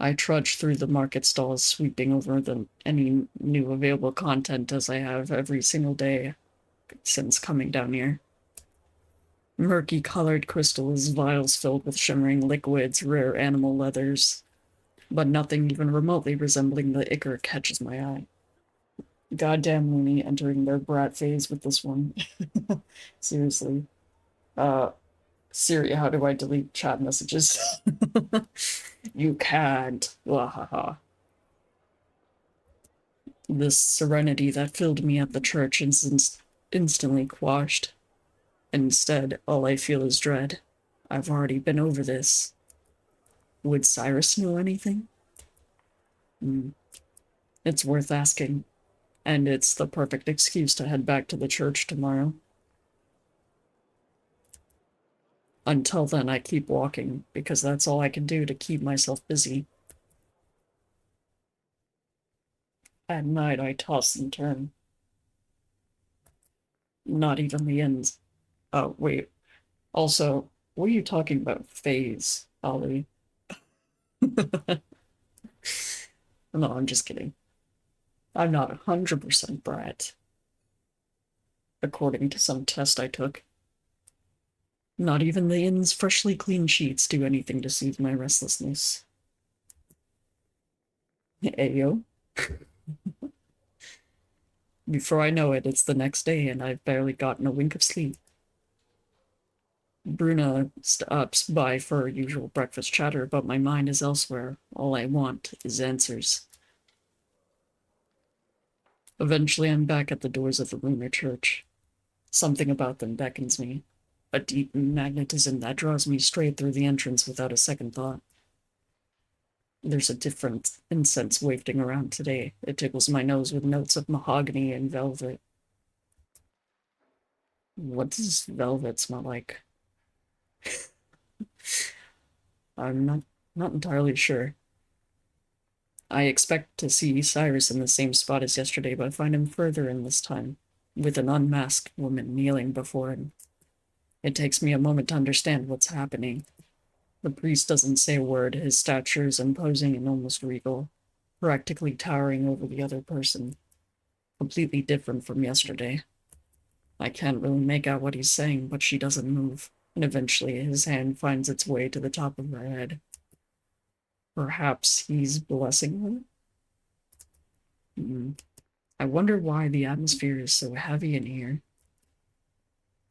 I trudge through the market stalls, sweeping over any new available content as I have every single day since coming down here. Murky colored crystals, vials filled with shimmering liquids, rare animal leathers, but nothing even remotely resembling the ichor catches my eye. Goddamn Looney entering their brat phase with this one. Seriously. Uh, Siri, how do I delete chat messages? You can't. Wahaha. This serenity that filled me at the church instantly quashed. Instead, all I feel is dread. I've already been over this. Would Cyrus know anything? It's worth asking, and it's the perfect excuse to head back to the church tomorrow. Until then, I keep walking, because that's all I can do to keep myself busy. At night, I toss and turn. Not even the ends. Oh, wait. Also, what are you talking about, phase, Ollie? No, I'm just kidding. I'm not 100% brat, according to some test I took. Not even the inn's freshly cleaned sheets do anything to soothe my restlessness. Ayo. Before I know it, it's the next day and I've barely gotten a wink of sleep. Bruna stops by for her usual breakfast chatter, but my mind is elsewhere. All I want is answers. Eventually, I'm back at the doors of the lunar church. Something about them beckons me. A deep magnetism that draws me straight through the entrance without a second thought. There's a different incense wafting around today. It tickles my nose with notes of mahogany and velvet. What does velvet smell like? I'm not entirely sure. I expect to see Cyrus in the same spot as yesterday, but I find him further in this time, with an unmasked woman kneeling before him. It takes me a moment to understand what's happening. The priest doesn't say a word, his stature is imposing and almost regal, practically towering over the other person. Completely different from yesterday. I can't really make out what he's saying, but she doesn't move, and eventually his hand finds its way to the top of her head. Perhaps he's blessing her? I wonder why the atmosphere is so heavy in here.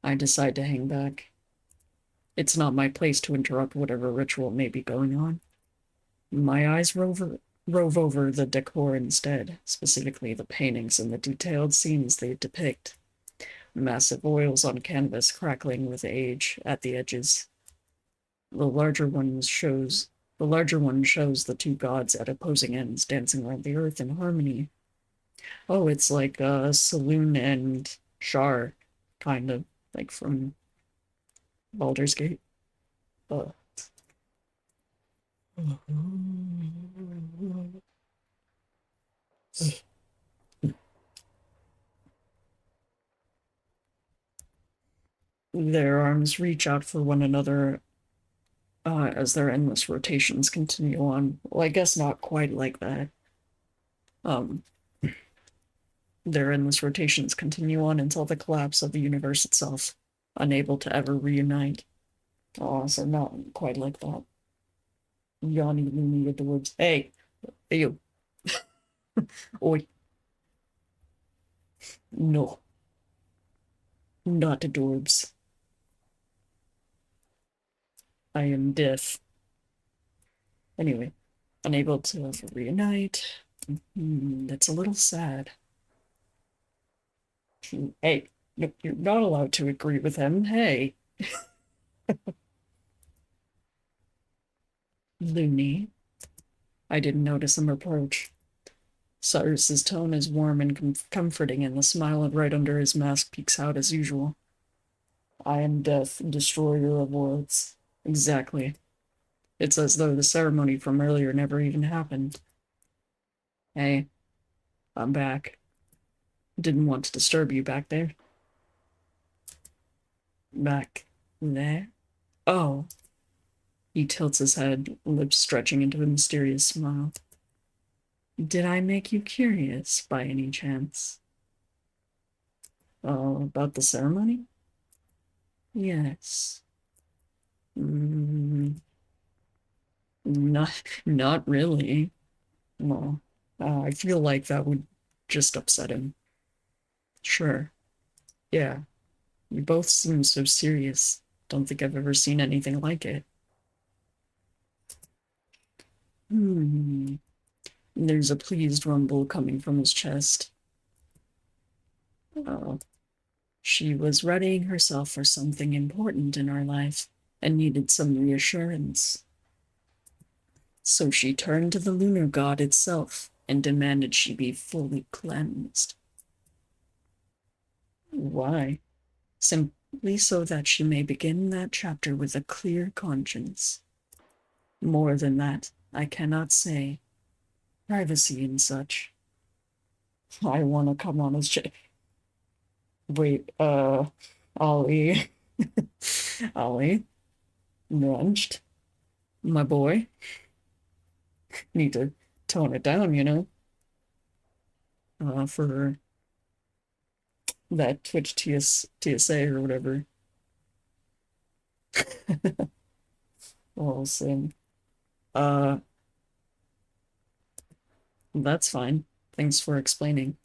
I decide to hang back. It's not my place to interrupt whatever ritual may be going on. My eyes rove over the decor instead, specifically the paintings and the detailed scenes they depict. Massive oils on canvas crackling with age at the edges. The larger one shows the two gods at opposing ends dancing around the earth in harmony. Oh, it's like Saloon and Shar, kind of, like from Baldur's Gate. Uh, Their arms reach out for one another as their endless rotations continue on. Well, I guess not quite like that. Um, their endless rotations continue on until the collapse of the universe itself, unable to ever reunite. Oh, so not quite like that. Yanni Looney adorbs. Hey, hey you. Oi. No, not adorbs. I am deaf. Anyway, unable to reunite. That's a little sad. Hey, no, you're not allowed to agree with him. Hey. Looney. I didn't notice him approach. Cyrus's tone is warm and comforting, and the smile right under his mask peeks out as usual. I am death, destroyer of worlds. Exactly. It's as though the ceremony from earlier never even happened. Hey, I'm back. Didn't want to disturb you back there. Back there? Oh. He tilts his head, lips stretching into a mysterious smile. Did I make you curious, by any chance? About the ceremony? Yes. Mm, not really. Well, I feel like that would just upset him. Sure. Yeah. You both seem so serious. Don't think I've ever seen anything like it. Hmm. There's a pleased rumble coming from his chest. Oh, she was readying herself for something important in her life and needed some reassurance. So she turned to the lunar god itself and demanded she be fully cleansed. Why? Simply so that she may begin that chapter with a clear conscience. More than that, I cannot say. Privacy and such. I want to come on as Wait, Ollie. Ollie, wrenched. My boy. Need to tone it down, for that Twitch TSA or whatever. Well, sin. Uh, that's fine. Thanks for explaining.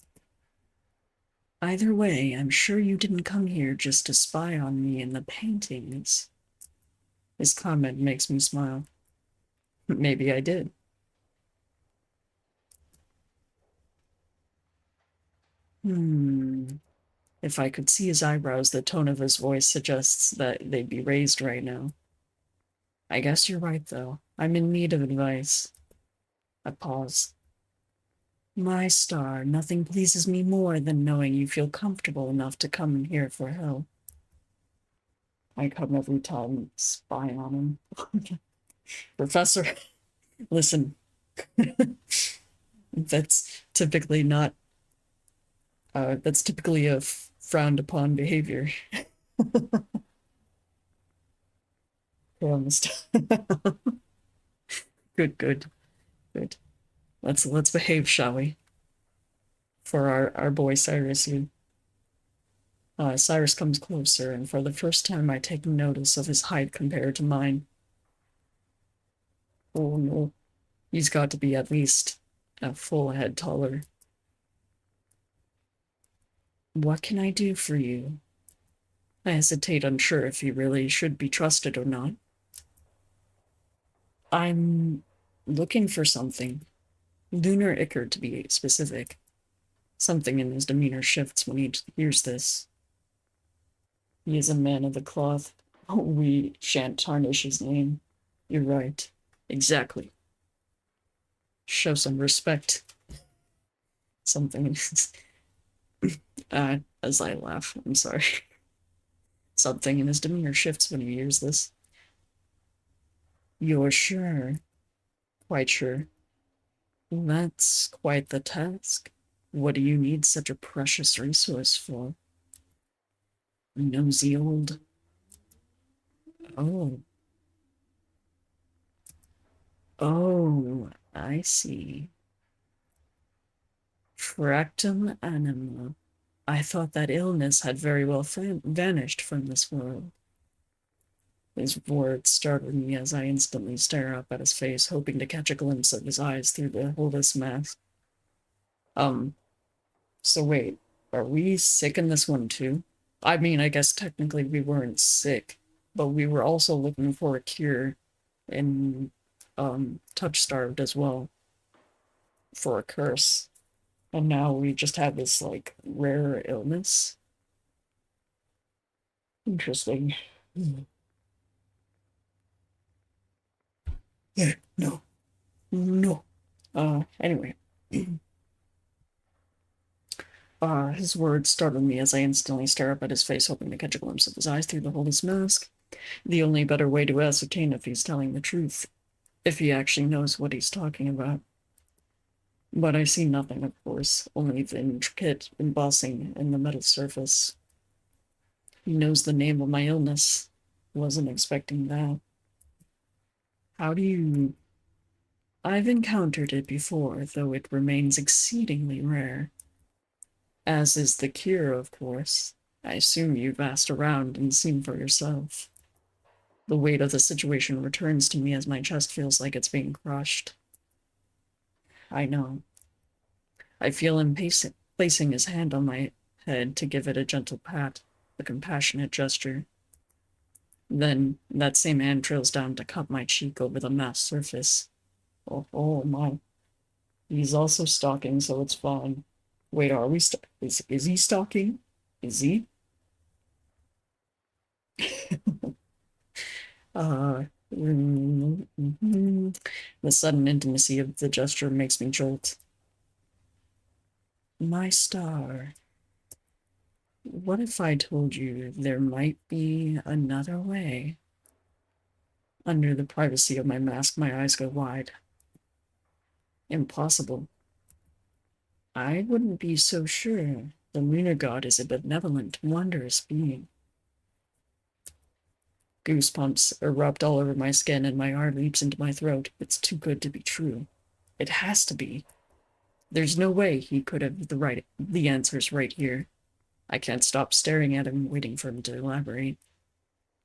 Either way, I'm sure you didn't come here just to spy on me and the paintings. His comment makes me smile. Maybe I did. Hmm. If I could see his eyebrows, the tone of his voice suggests that they'd be raised right now. I guess you're right, though. I'm in need of advice. I pause. My star, nothing pleases me more than knowing you feel comfortable enough to come here for help. I come every time spying on him. Professor, listen, that's typically not, that's typically a frowned upon behavior. Promised. Good, good, good. Let's behave, shall we? For our boy Cyrus here. Cyrus comes closer, and for the first time I take notice of his height compared to mine. Oh no, he's got to be at least a full head taller. What can I do for you? I hesitate, unsure if he really should be trusted or not. I'm looking for something. Lunar ichor, to be specific. Something in his demeanor shifts when he hears this. He is a man of the cloth. Oh, we shan't tarnish his name. You're right. Exactly. Show some respect. Something. As I laugh, I'm sorry. Something in his demeanor shifts when he hears this. You're sure? Quite sure. That's quite the task. What do you need such a precious resource for? Nosy old. Oh. Oh, I see. Fractum anima. I thought that illness had very well vanished from this world. His words startled me as I instantly stare up at his face, hoping to catch a glimpse of his eyes through the hoodless mask. Um, so wait, are we sick in this one too? I mean, I guess technically we weren't sick, but we were also looking for a cure and touch starved as well for a curse. And now we just have this like rare illness. Interesting. Yeah, no. No. Anyway. His words startled me as I instantly stare up at his face, hoping to catch a glimpse of his eyes through the hoodless mask. The only better way to ascertain if he's telling the truth, if he actually knows what he's talking about. But I see nothing, of course, only the intricate embossing in the metal surface. He knows the name of my illness. Wasn't expecting that. How do you... I've encountered it before, though it remains exceedingly rare. As is the cure, of course. I assume you've asked around and seen for yourself. The weight of the situation returns to me as my chest feels like it's being crushed. I know. I feel him placing his hand on my head to give it a gentle pat, a compassionate gesture. Then that same hand trails down to cup my cheek over the masked surface. Oh my. He's also stalking, so it's fine. Wait, are we is he stalking? Is he? The sudden intimacy of the gesture makes me jolt. My star. What if I told you there might be another way? Under the privacy of my mask, my eyes go wide. Impossible. I wouldn't be so sure. The lunar god is a benevolent, wondrous being. Goosebumps erupt all over my skin and my heart leaps into my throat. It's too good to be true. It has to be. There's no way he could have the answers right here. I can't stop staring at him, waiting for him to elaborate.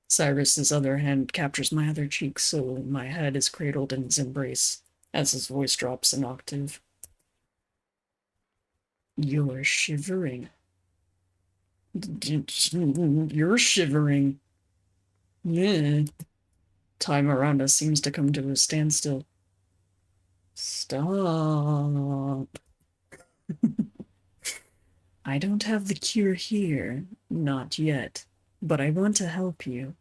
Cyrus's other hand captures my other cheek, so my head is cradled in his embrace, as his voice drops an octave. You're shivering. You're shivering. Yeah. Time around us seems to come to a standstill. Stop. I don't have the cure here, not yet, but I want to help you.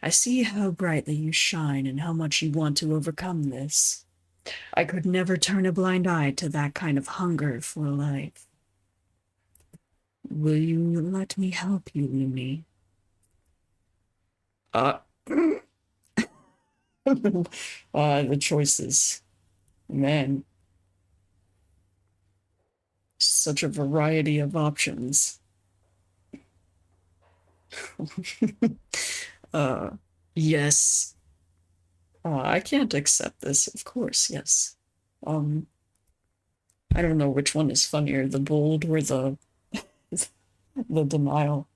I see how brightly you shine and how much you want to overcome this. I could never turn a blind eye to that kind of hunger for life. Will you let me help you, Luney? The choices. Man. Such a variety of options. Yes. I can't accept this, of course, yes. I don't know which one is funnier, the bold or the the denial.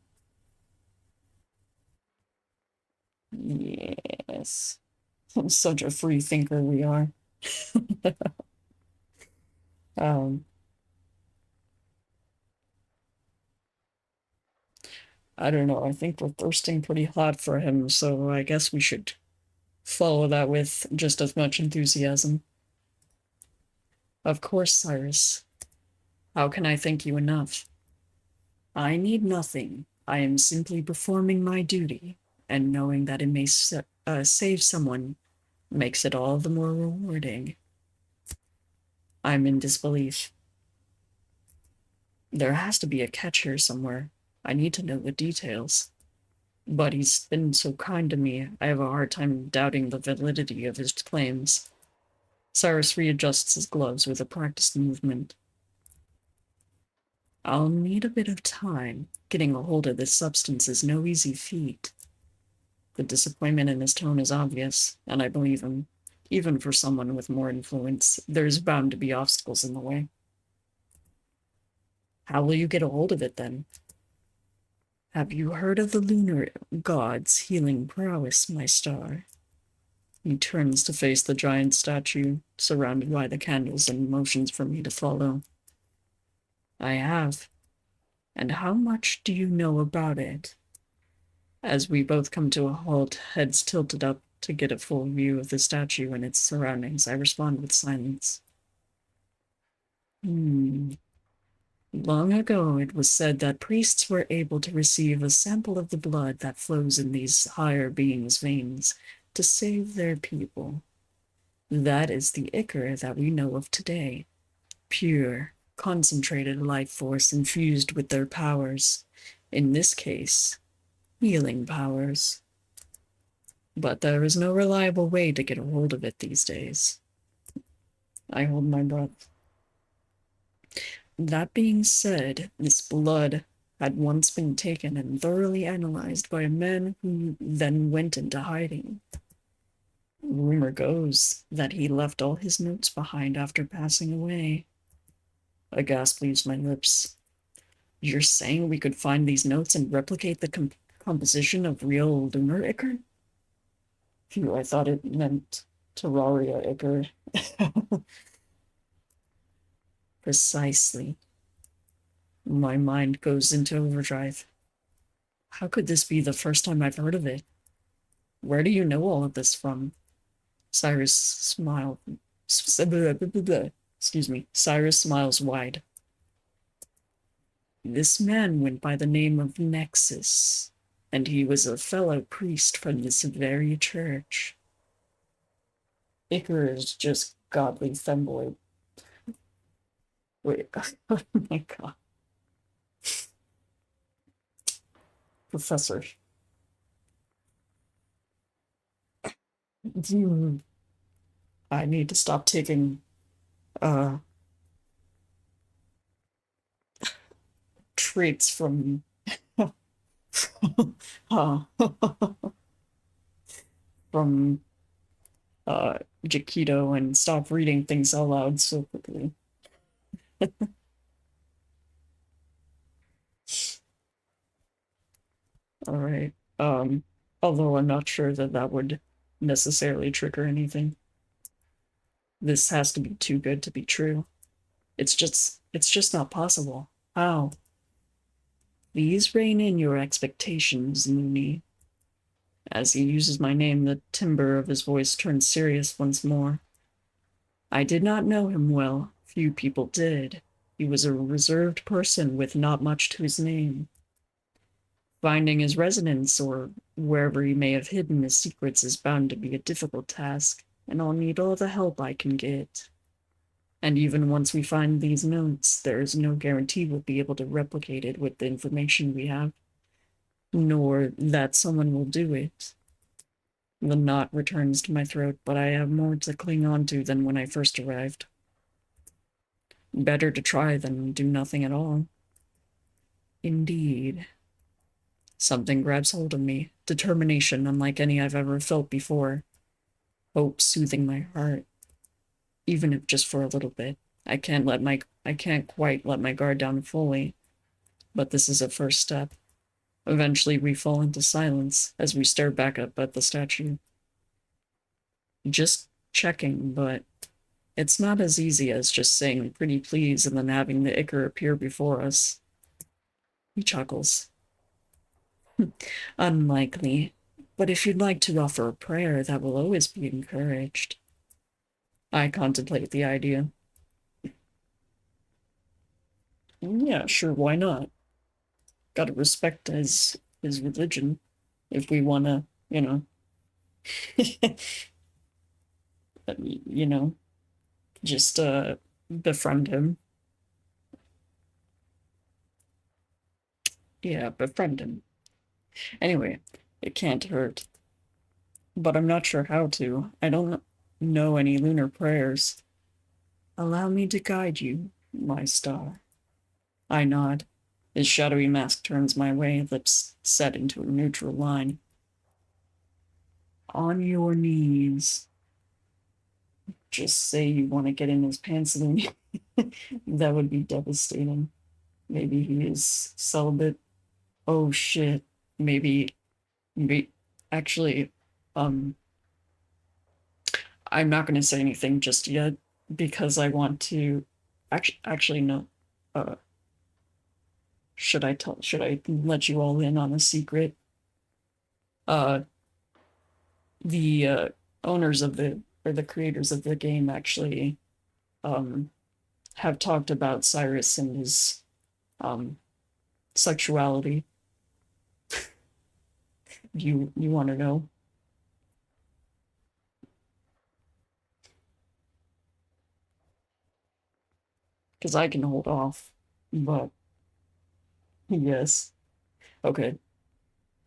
Yes. I'm such a free thinker we are. um, I don't know, I think we're thirsting pretty hot for him, so I guess we should follow that with just as much enthusiasm. Of course, Cyrus. How can I thank you enough? I need nothing. I am simply performing my duty, and knowing that it may save someone makes it all the more rewarding. I'm in disbelief. There has to be a catch here somewhere. I need to know the details. But he's been so kind to me, I have a hard time doubting the validity of his claims. Cyrus readjusts his gloves with a practiced movement. I'll need a bit of time. Getting a hold of this substance is no easy feat. The disappointment in his tone is obvious, and I believe him. Even for someone with more influence, there's bound to be obstacles in the way. How will you get a hold of it, then? Have you heard of the lunar god's healing prowess, my star? He turns to face the giant statue, surrounded by the candles, and motions for me to follow. I have. And how much do you know about it? As we both come to a halt, heads tilted up to get a full view of the statue and its surroundings, I respond with silence. Long ago, it was said that priests were able to receive a sample of the blood that flows in these higher beings' veins to save their people. That is the ichor that we know of today. Pure, concentrated life force infused with their powers. In this case, healing powers. But there is no reliable way to get a hold of it these days. I hold my breath. That being said, this blood had once been taken and thoroughly analyzed by a man who then went into hiding. Rumor goes that he left all his notes behind after passing away. A gasp leaves my lips. You're saying we could find these notes and replicate the composition of real lunar ichor? Phew, I thought it meant Terraria ichor. Precisely. My mind goes into overdrive. How could this be the first time I've heard of it? Where do you know all of this from? Cyrus smiled. Excuse me. Cyrus smiles wide. This man went by the name of Nexus, and he was a fellow priest from this very church. Icar is just godly femboy. Wait, oh my god. Professor. I need to stop taking traits from from Jaquito and stop reading things out loud so quickly. All right. Although I'm not sure that that would necessarily trigger anything. This has to be too good to be true. It's just not possible. How? Please rein in your expectations, Looney. As he uses my name, the timbre of his voice turns serious once more. I did not know him well. Few people did. He was a reserved person with not much to his name. Finding his residence, or wherever he may have hidden his secrets, is bound to be a difficult task, and I'll need all the help I can get. And even once we find these notes, there is no guarantee we'll be able to replicate it with the information we have, nor that someone will do it. The knot returns to my throat, but I have more to cling on to than when I first arrived. Better to try than do nothing at all. Indeed. Something grabs hold of me, determination unlike any I've ever felt before, hope soothing my heart, even if just for a little bit. I can't quite let my guard down fully, but this is a first step. Eventually we fall into silence as we stare back up at the statue. Just checking, but it's not as easy as just saying pretty please and then having the ichor appear before us. He chuckles. Unlikely, but if you'd like to offer a prayer, that will always be encouraged. I contemplate the idea. Yeah, sure, why not? Gotta respect his religion if we wanna, you know, just befriend him. Yeah, befriend him. Anyway, it can't hurt. But I'm not sure how to. I don't know any lunar prayers. Allow me to guide you, my star. I nod. His shadowy mask turns my way, lips set into a neutral line. On your knees. Just say you want to get in his pants, Looney. That would be devastating. Maybe he is celibate. Oh shit. Maybe actually, I'm not going to say anything just yet because I want to actually no. Uh, should I let you all in on a secret? Uh, the owners of the creators of the game actually um have talked about Cyrus and his um sexuality. You want to know? Because I can hold off, but yes. Okay.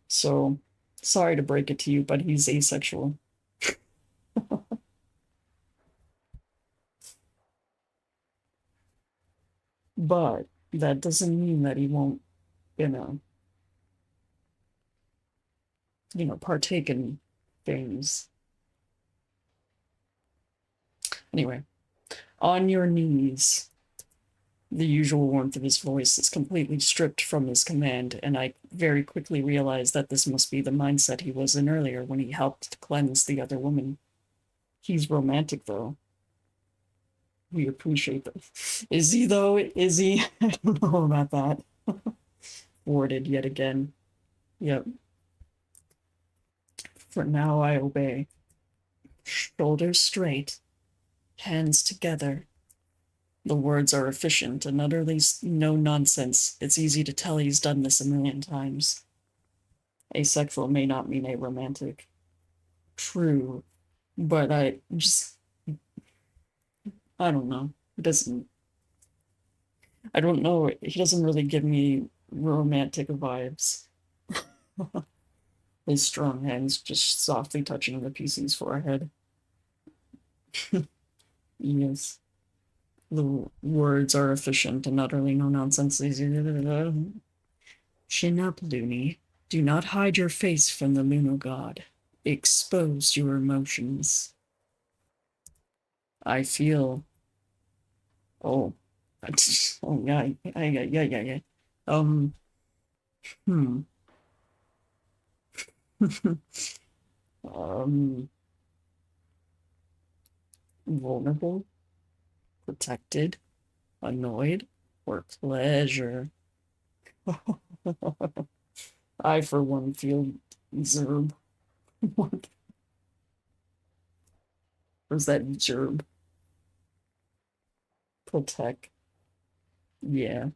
So sorry to break it to you, but he's asexual. But that doesn't mean that he won't, you know, partake in things. Anyway, on your knees. The usual warmth of his voice is completely stripped from his command, and I very quickly realize that this must be the mindset he was in earlier when he helped cleanse the other woman. He's romantic, though. We appreciate that. Is he, though? Is he? I don't know about that. Warded yet again. Yep. For now, I obey. Shoulders straight, hands together. The words are efficient and utterly no nonsense. It's easy to tell he's done this a million times. Asexual may not mean aromantic. True. But I don't know. It doesn't, I don't know. He doesn't really give me romantic vibes. His strong hands just softly touching the PC's forehead. Yes. The words are efficient and utterly no nonsense. Chin up, Looney. Do not hide your face from the lunar god. Expose your emotions. I feel. Oh. Oh, yeah. Yeah. Hmm. um, Vulnerable, protected, annoyed, or pleasure. I, for one, feel Zerb. What was that, Zerb? Protect. Yeah.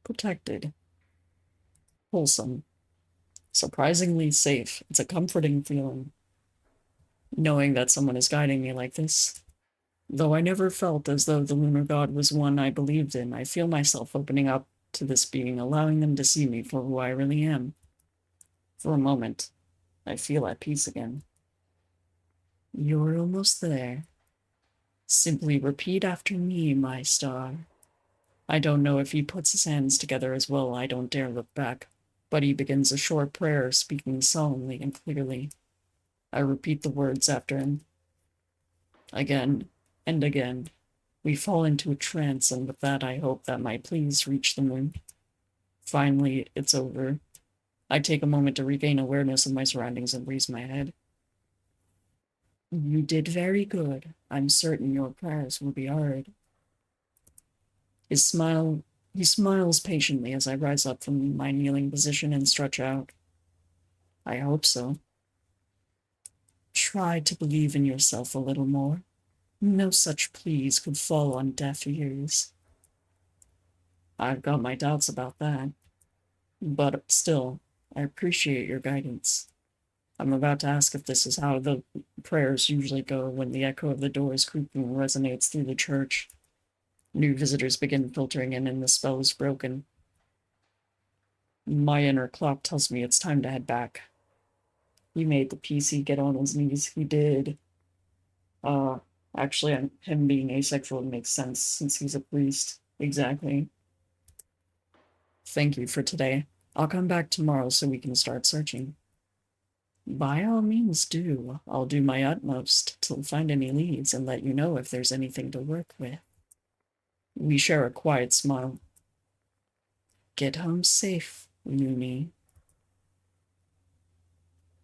Protected. Wholesome. Surprisingly safe. It's a comforting feeling, knowing that someone is guiding me like this. Though I never felt as though the lunar god was one I believed in, I feel myself opening up to this being, allowing them to see me for who I really am. For a moment, I feel at peace again. You're almost there. Simply repeat after me, my star. I don't know if he puts his hands together as well. I don't dare look back. But he begins a short prayer, speaking solemnly and clearly. I repeat the words after him. Again and again. We fall into a trance, and with that I hope that my pleas reach the moon. Finally, it's over. I take a moment to regain awareness of my surroundings and raise my head. You did very good. I'm certain your prayers will be heard. He smiles patiently as I rise up from my kneeling position and stretch out. I hope so. Try to believe in yourself a little more. No such pleas could fall on deaf ears. I've got my doubts about that. But still, I appreciate your guidance. I'm about to ask if this is how the prayers usually go when the echo of the doors creaking resonates through the church. New visitors begin filtering in and the spell is broken. My inner clock tells me it's time to head back. He made the PC get on his knees. He did. Uh, Actually, him being asexual makes sense since he's a priest. Exactly. Thank you for today. I'll come back tomorrow so we can start searching. By all means do. I'll do my utmost to find any leads and let you know if there's anything to work with. We share a quiet smile. Get home safe, Looney.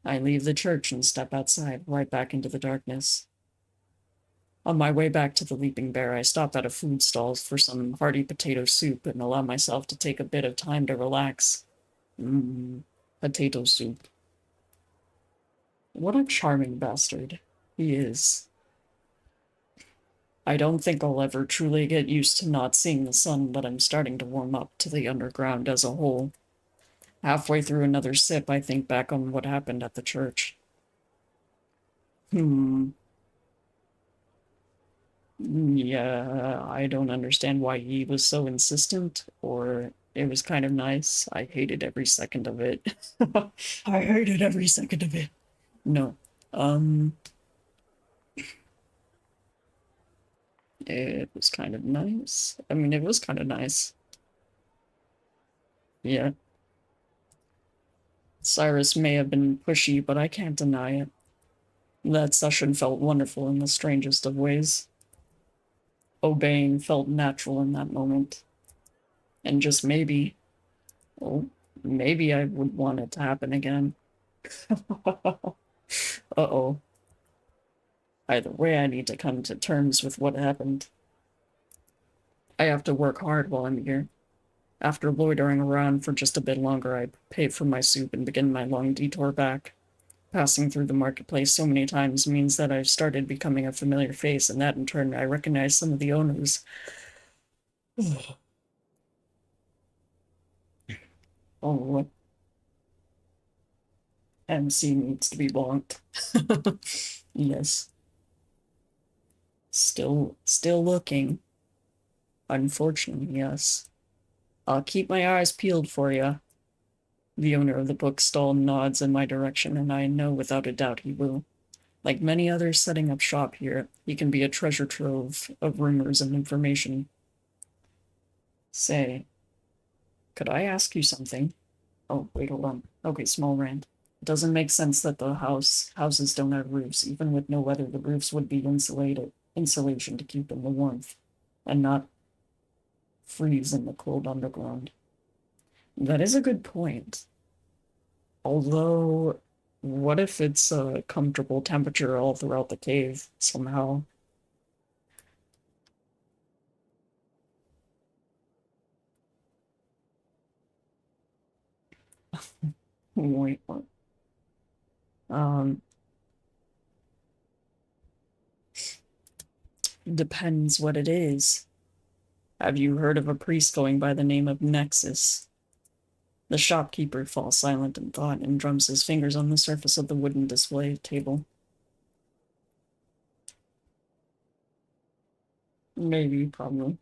I leave the church and step outside, right back into the darkness. On my way back to the Leaping Bear, I stop at a food stall for some hearty potato soup and allow myself to take a bit of time to relax. Potato soup. What a charming bastard he is. I don't think I'll ever truly get used to not seeing the sun, but I'm starting to warm up to the underground as a whole. Halfway through another sip, I think back on what happened at the church. Yeah, I don't understand why he was so insistent, or it was kind of nice. I hated every second of it. I hated every second of it. No. It was kind of nice. I mean, it was kind of nice. Yeah. Cirrus may have been pushy, but I can't deny it. That session felt wonderful in the strangest of ways. Obeying felt natural in that moment. And just maybe, oh, maybe I would want it to happen again. Uh-oh. Either way, I need to come to terms with what happened. I have to work hard while I'm here. After loitering around for just a bit longer, I pay for my soup and begin my long detour back. Passing through the marketplace so many times means that I've started becoming a familiar face, and that in turn I recognize some of the owners. Oh, MC needs to be bonked. Yes. Still looking. Unfortunately, yes. I'll keep my eyes peeled for you. The owner of the bookstall nods in my direction, and I know without a doubt he will. Like many others setting up shop here, he can be a treasure trove of rumors and information. Say, could I ask you something? Oh, wait, hold on. Okay, small rant. It doesn't make sense that the houses don't have roofs. Even with no weather, the roofs would be insulation to keep in the warmth, and not freeze in the cold underground. That is a good point. Although, what if it's a comfortable temperature all throughout the cave somehow? Wait, what? Um, Depends what it is. Have you heard of a priest going by the name of Nexus? The shopkeeper falls silent in thought and drums his fingers on the surface of the wooden display table. Maybe, probably.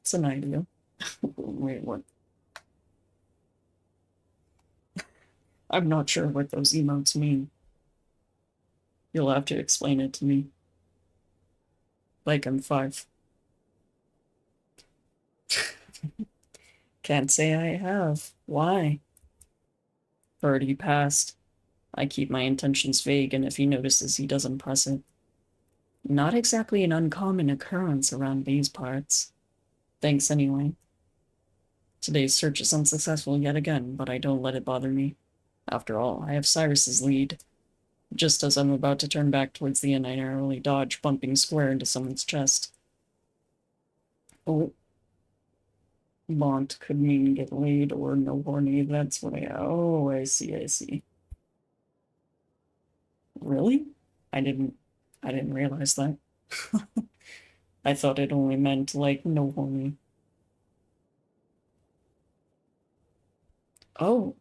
It's an idea. Wait, what? I'm not sure what those emotes mean. You'll have to explain it to me. Like I'm 5. Can't say I have. Why? Heard he passed. I keep my intentions vague, and if he notices, he doesn't press it. Not exactly an uncommon occurrence around these parts. Thanks anyway. Today's search is unsuccessful yet again, but I don't let it bother me. After all, I have Cyrus's lead. Just as I'm about to turn back towards the inn, I narrowly dodge, bumping square into someone's chest. Oh. Mont could mean get laid or no horny. That's what oh, I see. Really? I didn't realize that. I thought it only meant, like, no horny. Oh.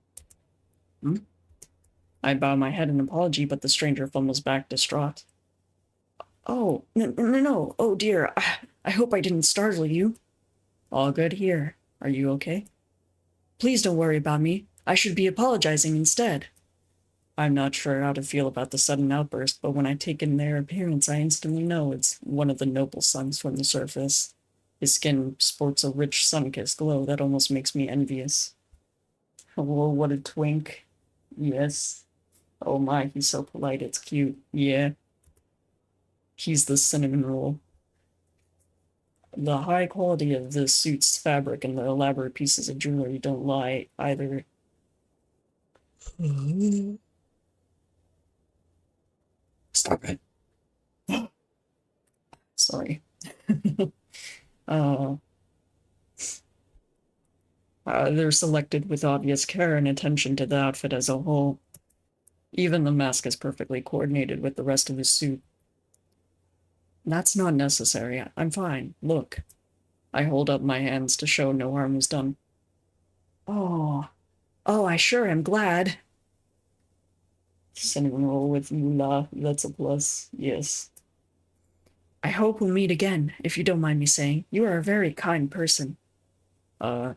I bow my head in apology, but the stranger fumbles back, distraught. Oh, no. Oh, dear. I hope I didn't startle you. All good here. Are you okay? Please don't worry about me. I should be apologizing instead. I'm not sure how to feel about the sudden outburst, but when I take in their appearance, I instantly know it's one of the noble sons from the surface. His skin sports a rich sun-kissed glow that almost makes me envious. Oh, what a twink. Yes. Oh my, he's so polite, it's cute. Yeah. He's the cinnamon roll. The high quality of the suit's fabric and the elaborate pieces of jewelry don't lie either. Stop it. Sorry. They're selected with obvious care and attention to the outfit as a whole. Even the mask is perfectly coordinated with the rest of his suit. That's not necessary. I'm fine. Look. I hold up my hands to show no harm was done. Oh, I sure am glad. Cinnamon roll with moolah, that's a plus, yes. I hope we'll meet again, if you don't mind me saying. You are a very kind person. I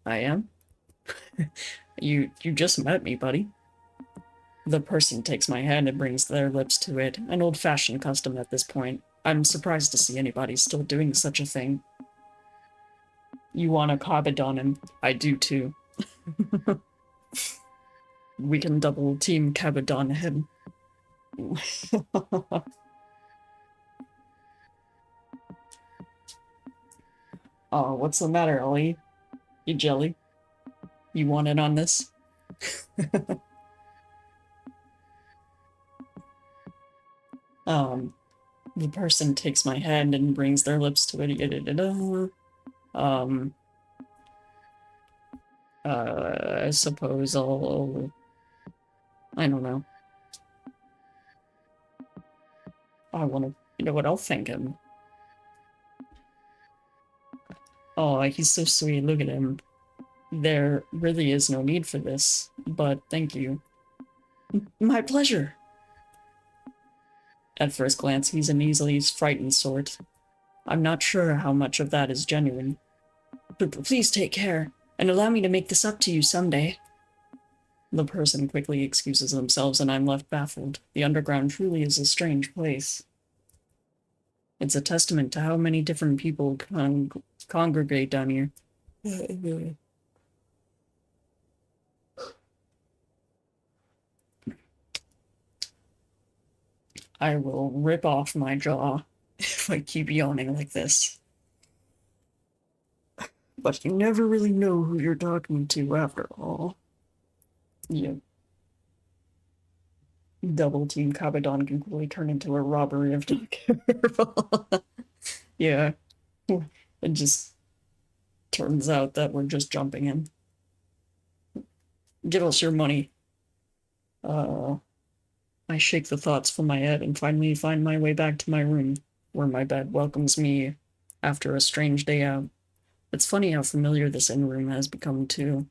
am? You just met me, buddy. The person takes my hand and brings their lips to it, an old-fashioned custom at this point. I'm surprised to see anybody still doing such a thing. You want to Kabadon him? I do too. We can double team Kabadon him. Oh, what's the matter, Ellie? You jelly? You want in on this? Um, the person takes my hand and brings their lips to it. Um, I suppose I don't know. I want to, you know what, I'll thank him. Oh, he's so sweet, look at him. There really is no need for this, but thank you. My pleasure. At first glance, he's an easily frightened sort. I'm not sure how much of that is genuine. But please take care, and allow me to make this up to you someday. The person quickly excuses themselves, and I'm left baffled. The underground truly is a strange place. It's a testament to how many different people congregate down here. I will rip off my jaw if I keep yawning like this. But you never really know who you're talking to after all. Yeah. Double Team Kabadon can quickly turn into a robbery if not careful. Yeah. It just turns out that we're just jumping in. Give us your money. I shake the thoughts from my head and finally find my way back to my room, where my bed welcomes me after a strange day out. It's funny how familiar this inn room has become, too.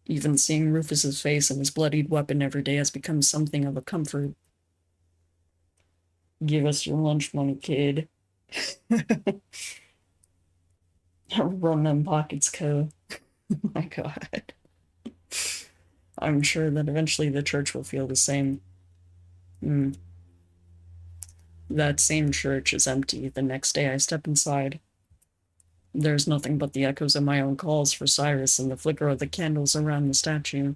Even seeing Rufus's face and his bloodied weapon every day has become something of a comfort. Give us your lunch money, kid. Run them pockets, Co. Oh my god. I'm sure that eventually the church will feel the same. That same church is empty the next day I step inside. There's nothing but the echoes of my own calls for Cirrus and the flicker of the candles around the statue.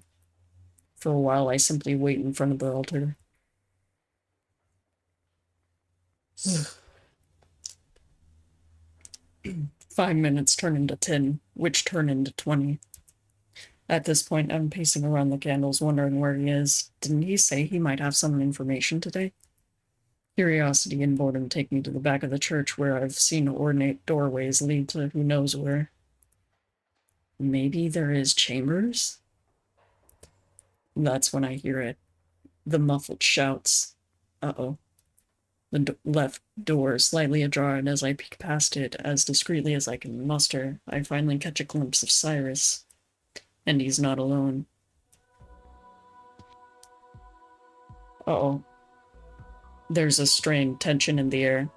For a while, I simply wait in front of the altar. 5 minutes turn into 10, which turn into 20. At this point, I'm pacing around the candles, wondering where he is. Didn't he say he might have some information today? Curiosity and boredom take me to the back of the church, where I've seen ornate doorways lead to who knows where. Maybe there is chambers? That's when I hear it. The muffled shouts. Uh-oh. The left door slightly ajar, and as I peek past it as discreetly as I can muster, I finally catch a glimpse of Cirrus. And he's not alone. Uh-oh. There's a strained tension in the air,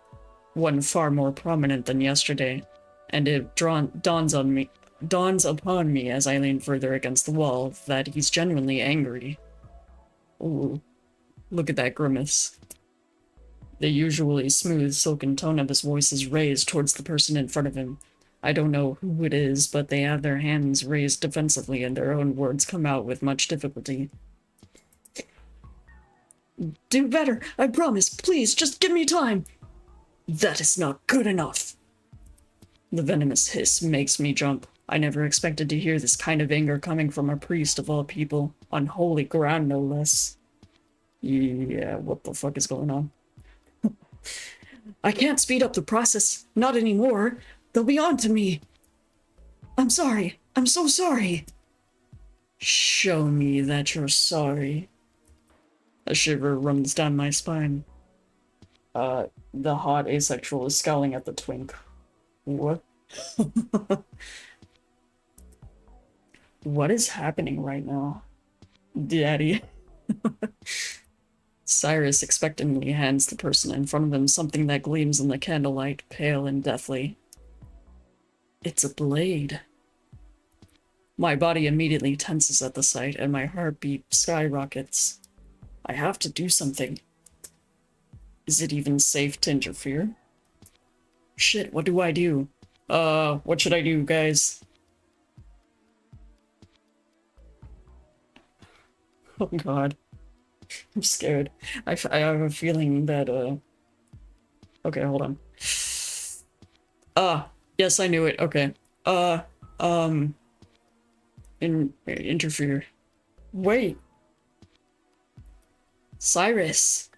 one far more prominent than yesterday, and it dawns upon me as I lean further against the wall that he's genuinely angry. Ooh, look at that grimace. The usually smooth, silken tone of his voice is raised towards the person in front of him. I don't know who it is, but they have their hands raised defensively and their own words come out with much difficulty. Do better, I promise. Please, just give me time. That is not good enough. The venomous hiss makes me jump. I never expected to hear this kind of anger coming from a priest of all people. On holy ground, no less. Yeah, what the fuck is going on? I can't speed up the process. Not anymore. They'll be on to me. I'm sorry. I'm so sorry. Show me that you're sorry. A shiver runs down my spine. The hot asexual is scowling at the twink. What? What is happening right now? Daddy. Cirrus expectantly hands the person in front of him something that gleams in the candlelight, pale and deathly. It's a blade. My body immediately tenses at the sight, and my heartbeat skyrockets. I have to do something. Is it even safe to interfere? Shit, what do I do? What should I do, guys? Oh god. I'm scared. I have a feeling that, okay, hold on. Yes, I knew it. Okay. Uh, um, interfere. Wait, Cyrus.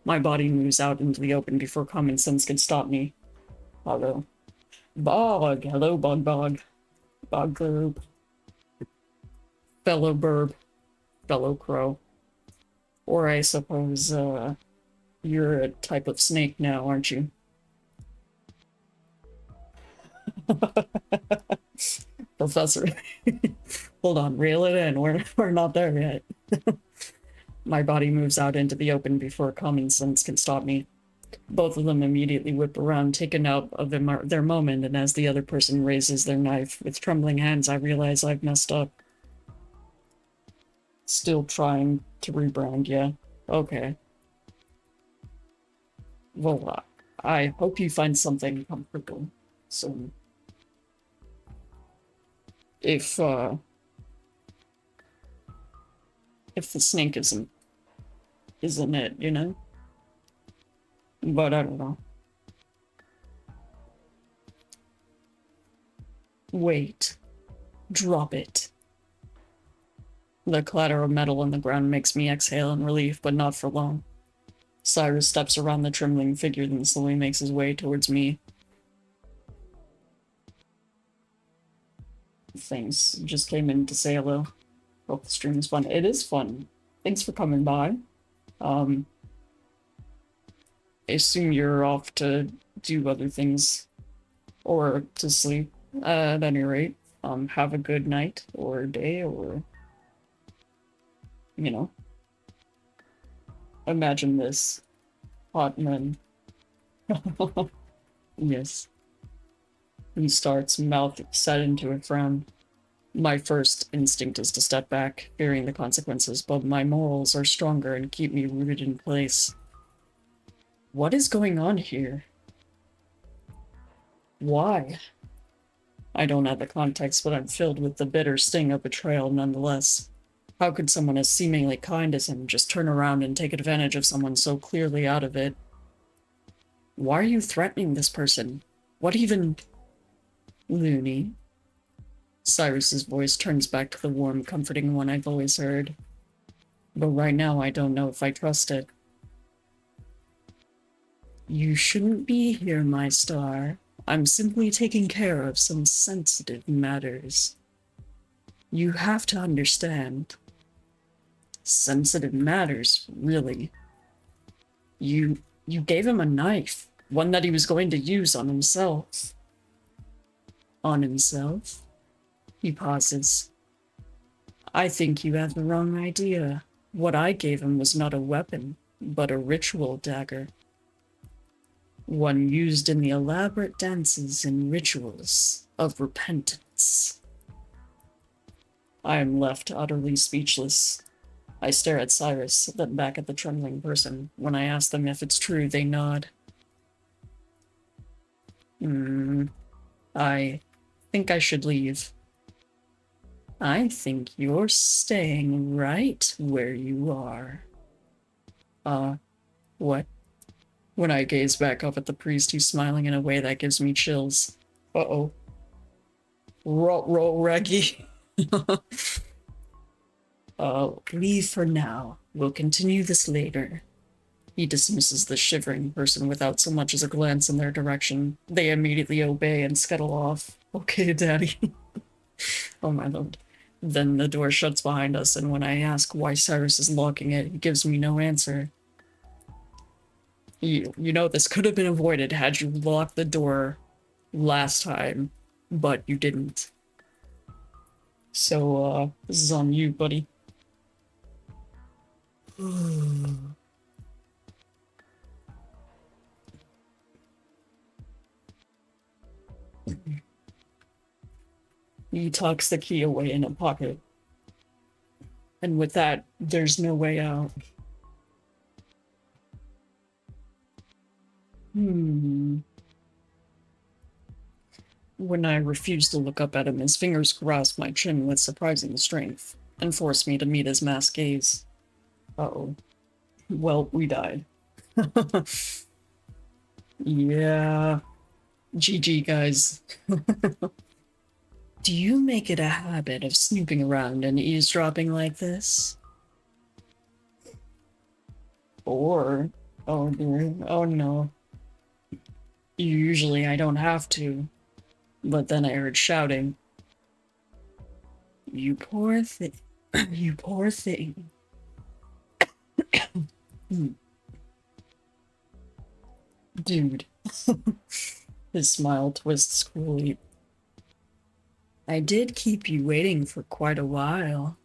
My body moves out into the open before common sense can stop me. Hello. Bog. Hello, Bog Bog. Bog group. Fellow burb. Fellow crow. Or I suppose, you're a type of snake now, aren't you? Professor. Hold on, reel it in. We're not there yet. My body moves out into the open before common sense can stop me. Both of them immediately whip around, taken out of their moment, and as the other person raises their knife with trembling hands, I realize I've messed up. Still trying to rebrand, yeah. Okay. Well, I hope you find something comfortable soon. If the snake isn't it, you know? But I don't know. Wait. Drop it. The clatter of metal on the ground makes me exhale in relief, but not for long. Cyrus steps around the trembling figure, then slowly makes his way towards me. Thanks. Just came in to say hello. Hope the stream is fun. It is fun. Thanks for coming by. I assume you're off to do other things. Or to sleep. At any rate. Have a good night, or day, or... You know. Imagine this. Hot men. Yes. He starts, mouth set into a frown. My first instinct is to step back, fearing the consequences, but my morals are stronger and keep me rooted in place. What is going on here? Why? I don't have the context, but I'm filled with the bitter sting of betrayal nonetheless. How could someone as seemingly kind as him just turn around and take advantage of someone so clearly out of it? Why are you threatening this person? What even... Looney? Cyrus's voice turns back to the warm, comforting one I've always heard. But right now, I don't know if I trust it. You shouldn't be here, my star. I'm simply taking care of some sensitive matters. You have to understand. Sensitive matters, really. You gave him a knife, one that he was going to use on himself. On himself? He pauses. I think you have the wrong idea. What I gave him was not a weapon, but a ritual dagger. One used in the elaborate dances and rituals of repentance. I am left utterly speechless. I stare at Cirrus, then back at the trembling person. When I ask them if it's true, they nod. I think I should leave. I think you're staying right where you are. What? When I gaze back up at the priest, he's smiling in a way that gives me chills. Uh-oh. Roll, Reggie. Leave for now. We'll continue this later. He dismisses the shivering person without so much as a glance in their direction. They immediately obey and scuttle off. Okay, Daddy. Oh my lord. Then the door shuts behind us, and when I ask why Cirrus is locking it, he gives me no answer. You know, this could have been avoided had you locked the door last time, but you didn't. So, this is on you, buddy. He tucks the key away in a pocket. And with that, there's no way out. When I refuse to look up at him, his fingers grasp my chin with surprising strength and force me to meet his masked gaze. Uh-oh. Well, we died. Yeah. GG, guys. Do you make it a habit of snooping around and eavesdropping like this? Or, oh dear, oh no. Usually I don't have to, but then I heard shouting. You poor thing. You poor thing. Dude. His smile twists cruelly. I did keep you waiting for quite a while.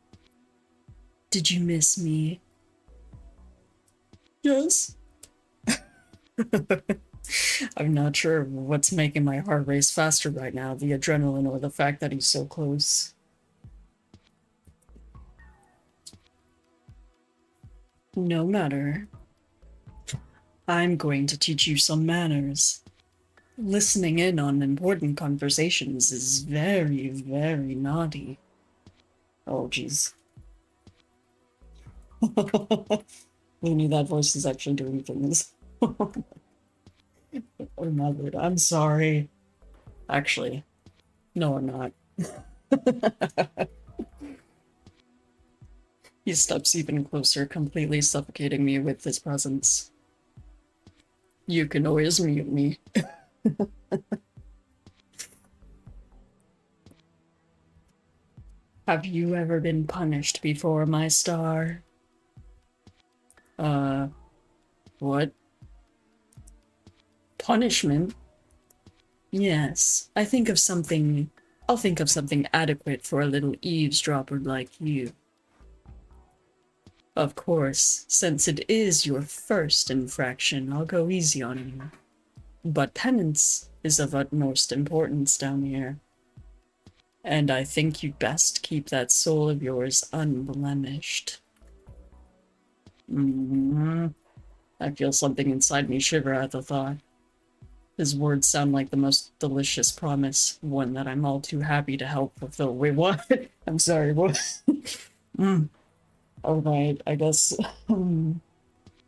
Did you miss me? Yes. I'm not sure what's making my heart race faster right now, the adrenaline or the fact that he's so close. No matter. I'm going to teach you some manners. Listening in on important conversations is very, very naughty. Oh, jeez. Looney, that voice is actually doing things. Oh my lord, I'm sorry. Actually, no, I'm not. He steps even closer, completely suffocating me with his presence. You can always mute me. Have you ever been punished before, my star? What? Punishment? Yes, I'll think of something adequate for a little eavesdropper like you. Of course, since it is your first infraction, I'll go easy on you. But penance is of utmost importance down here. And I think you'd best keep that soul of yours unblemished. I feel something inside me shiver at the thought. His words sound like the most delicious promise, one that I'm all too happy to help fulfill. Wait, what? I'm sorry, what? Alright, I guess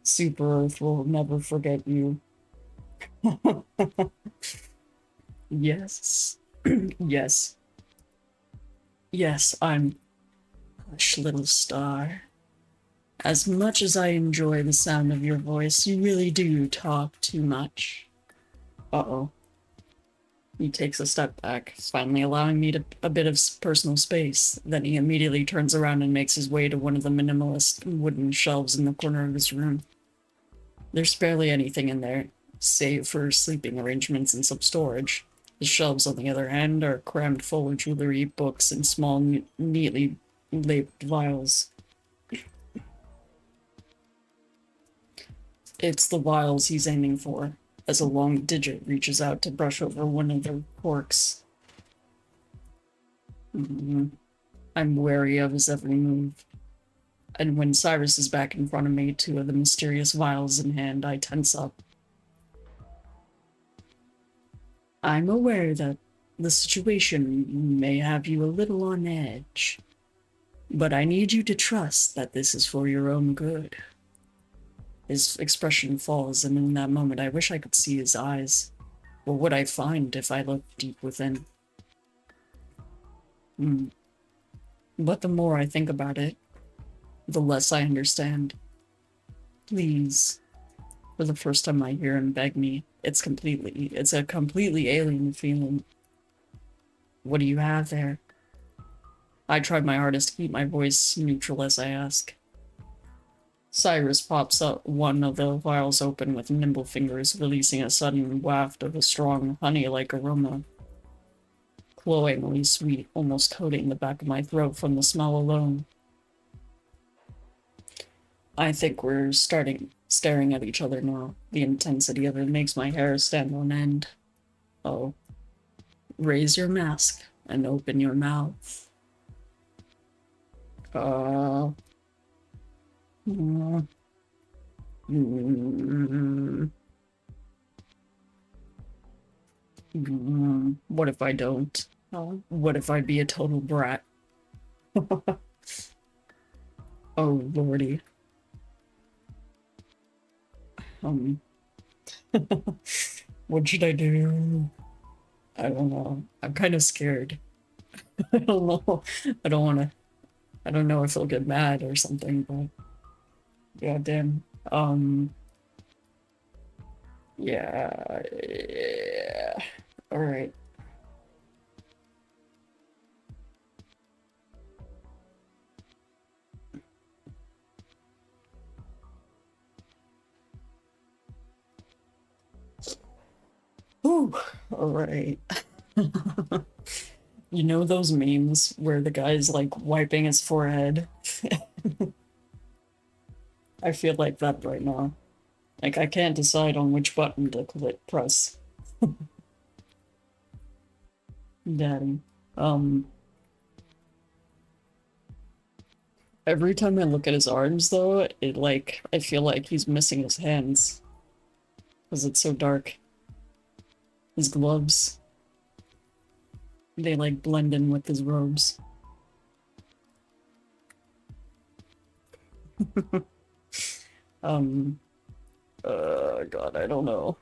Super Earth will never forget you. Yes. Yes. Yes, I'm... Hush, little star. As much as I enjoy the sound of your voice, you really do talk too much. Uh-oh. He takes a step back, finally allowing me a bit of personal space. Then he immediately turns around and makes his way to one of the minimalist wooden shelves in the corner of his room. There's barely anything in there, save for sleeping arrangements and some storage. The shelves, on the other hand, are crammed full of jewelry, books, and small, neatly labeled vials. It's the vials he's aiming for, as a long digit reaches out to brush over one of the corks. I'm wary of his every move. And when Cirrus is back in front of me, two of the mysterious vials in hand, I tense up. I'm aware that the situation may have you a little on edge, but I need you to trust that this is for your own good. His expression falls, and in that moment I wish I could see his eyes. What would I find if I looked deep within? But the more I think about it, the less I understand. Please. For the first time I hear him beg me. It's a completely alien feeling. What do you have there? I tried my hardest to keep my voice neutral as I ask. Cirrus pops up one of the vials open with nimble fingers, releasing a sudden waft of a strong, honey-like aroma. Cloyingly sweet, almost coating the back of my throat from the smell alone. I think we're staring at each other now. The intensity of it makes my hair stand on end. Oh. Raise your mask and open your mouth. What if I don't? What if I be a total brat? Oh, lordy. Um, what should I do? I don't know. I'm kind of scared. I don't know. I don't want to. I don't know if he'll get mad or something, but yeah, damn. Yeah, yeah. All right. Ooh, all right. You know those memes where the guy's like wiping his forehead? I feel like that right now. Like I can't decide on which button to press. Daddy. Um, every time I look at his arms though, it like I feel like he's missing his hands because it's so dark. His gloves, they like blend in with his robes. Um, God, I don't know.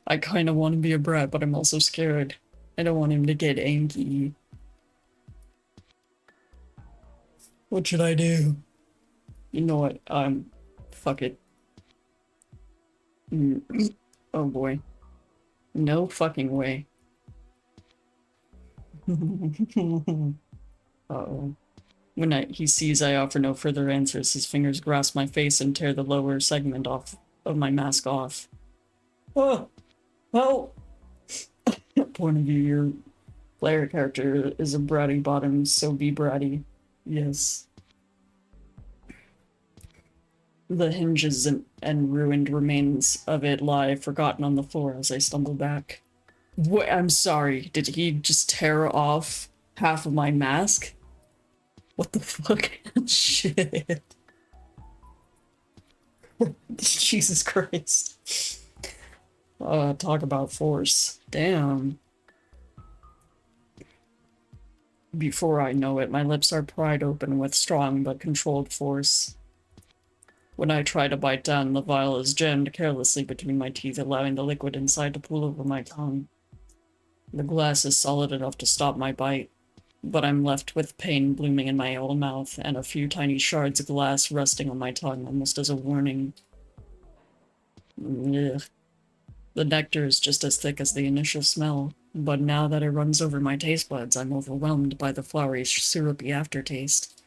I kind of want to be a brat, but I'm also scared. I don't want him to get angry. What should I do? You know what? Fuck it. Oh boy. No fucking way. Uh-oh. When he sees I offer no further answers, his fingers grasp my face and tear the lower segment off of my mask off. Oh! Help! Point of view, your player character is a bratty bottom, so be bratty. Yes. The hinges and ruined remains of it lie forgotten on the floor as I stumble back. Wait, I'm sorry, did he just tear off half of my mask? What the fuck? Shit. Jesus Christ. Talk about force. Damn. Before I know it, my lips are pried open with strong but controlled force. When I try to bite down, the vial is jammed carelessly between my teeth, allowing the liquid inside to pool over my tongue. The glass is solid enough to stop my bite, but I'm left with pain blooming in my old mouth and a few tiny shards of glass resting on my tongue almost as a warning. Ugh. The nectar is just as thick as the initial smell, but now that it runs over my taste buds, I'm overwhelmed by the flowery, syrupy aftertaste.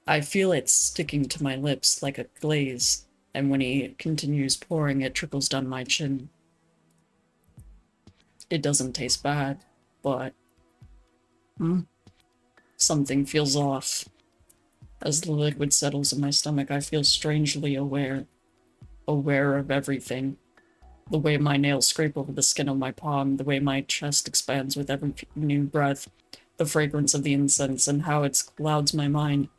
I feel it sticking to my lips like a glaze, and when he continues pouring, it trickles down my chin. It doesn't taste bad, but something feels off. As the liquid settles in my stomach, I feel strangely aware of everything. The way my nails scrape over the skin of my palm, the way my chest expands with every new breath, the fragrance of the incense, and how it clouds my mind.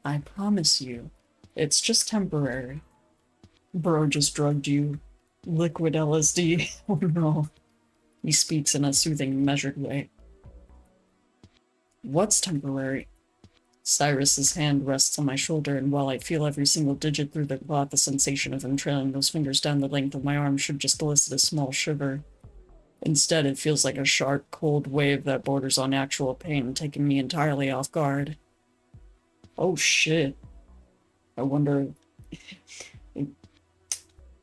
I promise you, it's just temporary. Bro just drugged you. Liquid LSD. Oh no. He speaks in a soothing, measured way. What's temporary? Cyrus's hand rests on my shoulder, and while I feel every single digit through the cloth, the sensation of him trailing those fingers down the length of my arm should just elicit a small shiver. Instead, it feels like a sharp, cold wave that borders on actual pain, taking me entirely off guard. Oh shit. I wonder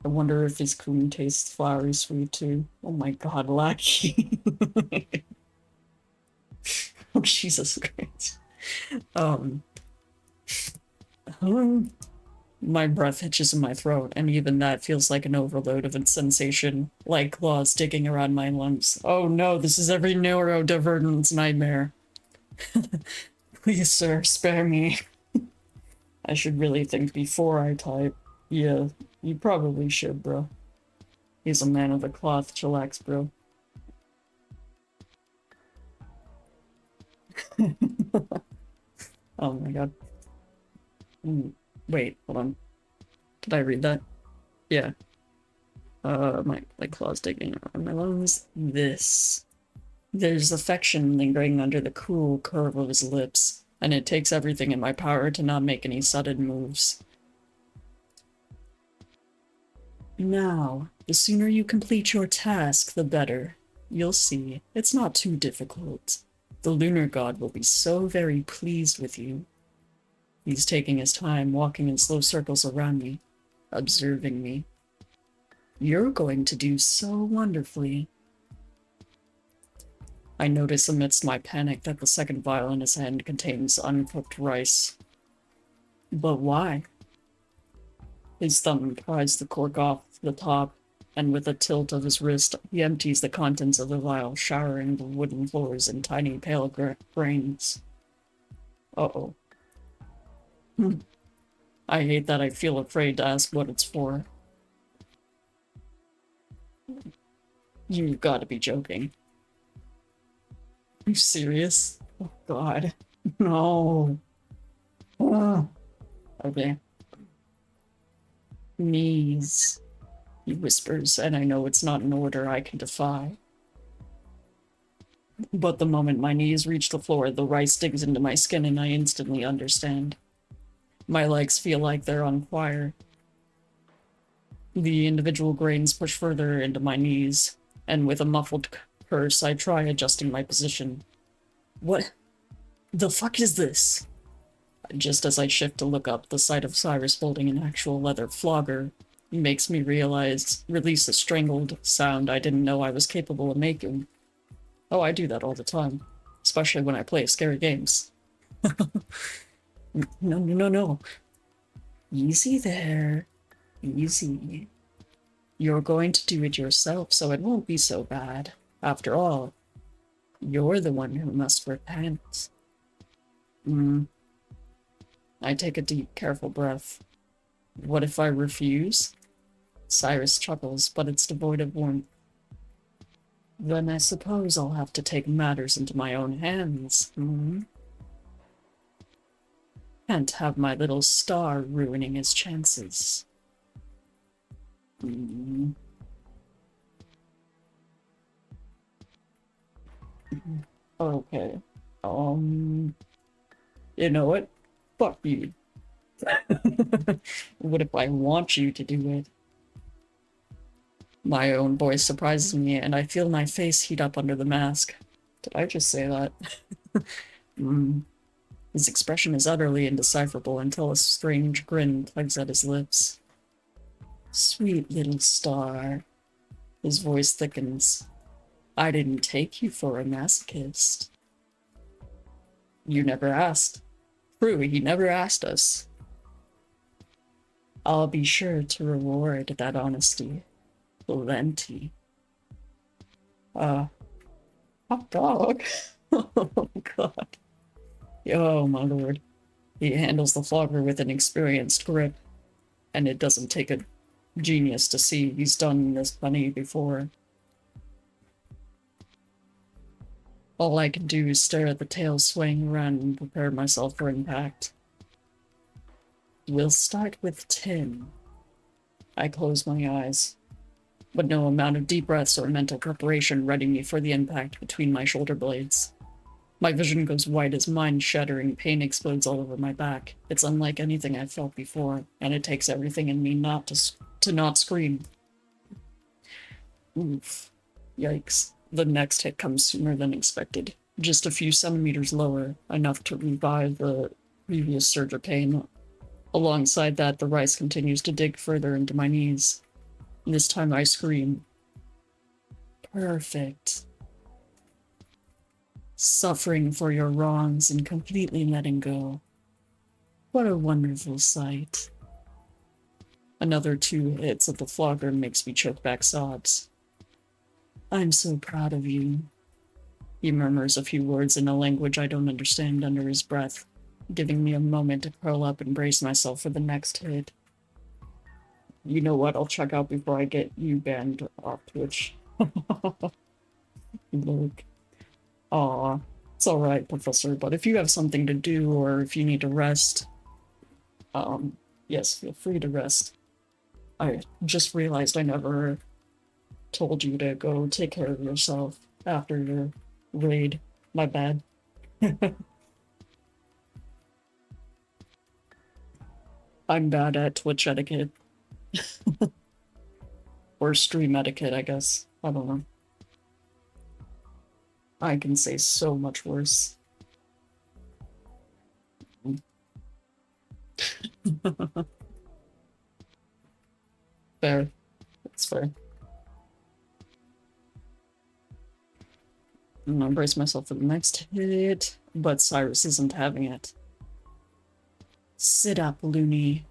if his coon tastes flowery sweet too. Oh my god, Lackey. Oh Jesus Christ. My breath hitches in my throat, and even that feels like an overload of a sensation, like claws digging around my lungs. Oh no, this is every neurodivergent's nightmare. Please, sir, spare me. I should really think before I type. Yeah, you probably should, bro. He's a man of the cloth. Chillax, bro. Oh my god. Wait, hold on. Did I read that? Yeah. My claws digging around my lungs. This. There's affection lingering under the cool curve of his lips, and it takes everything in my power to not make any sudden moves. Now, the sooner you complete your task, the better. You'll see, it's not too difficult. The lunar god will be so very pleased with you. He's taking his time, walking in slow circles around me, observing me. You're going to do so wonderfully. I notice amidst my panic that the second vial in his hand contains uncooked rice. But why? His thumb pries the cork off the top, and with a tilt of his wrist, he empties the contents of the vial, showering the wooden floors in tiny pale grains. Uh-oh. I hate that I feel afraid to ask what it's for. You've got to be joking. Are you serious? Oh, God. No. Oh. Okay. Knees, he whispers, and I know it's not an order I can defy. But the moment my knees reach the floor, the rice digs into my skin and I instantly understand. My legs feel like they're on fire. The individual grains push further into my knees, and with a muffled curse, I try adjusting my position. What the fuck is this? Just as I shift to look up, the sight of Cyrus holding an actual leather flogger makes me release a strangled sound I didn't know I was capable of making. Oh, I do that all the time, especially when I play scary games. No. Easy there. Easy. You're going to do it yourself, so it won't be so bad. After all, you're the one who must repent. I take a deep, careful breath. What if I refuse? Cyrus chuckles, but it's devoid of warmth. Then I suppose I'll have to take matters into my own hands. Can't have my little star ruining his chances. Okay. You know what? Fuck you. What if I want you to do it? My own voice surprises me, and I feel my face heat up under the mask. Did I just say that? His expression is utterly indecipherable until a strange grin tugs at his lips. Sweet little star. His voice thickens. I didn't take you for a masochist. You never asked. True, he never asked us. I'll be sure to reward that honesty. Plenty. Hot dog? Oh, God. Oh, my lord. He handles the flogger with an experienced grip, and it doesn't take a genius to see he's done this plenty before. All I can do is stare at the tail swaying around and prepare myself for impact. We'll start with 10. I close my eyes, but no amount of deep breaths or mental preparation ready me for the impact between my shoulder blades. My vision goes white as mind-shattering pain explodes all over my back. It's unlike anything I've felt before, and it takes everything in me not to not scream. Oof. Yikes. The next hit comes sooner than expected. Just a few centimeters lower, enough to revive the previous surge of pain. Alongside that, the rice continues to dig further into my knees. This time I scream. Perfect. Suffering for your wrongs and completely letting go. What a wonderful sight. Another 2 hits of the flogger makes me choke back sobs. I'm so proud of you. He murmurs a few words in a language I don't understand under his breath, giving me a moment to curl up and brace myself for the next hit. You know what? I'll check out before I get you banned off Twitch. Look. Aw, it's alright, Professor, but if you have something to do or if you need to rest, yes, feel free to rest. I just realized I never told you to go take care of yourself after your raid. My bad. I'm bad at Twitch etiquette. Or stream etiquette, I guess. I don't know. I can say so much worse. Fair. That's fair. I'm gonna brace myself for the next hit, but Cirrus isn't having it. Sit up, Looney.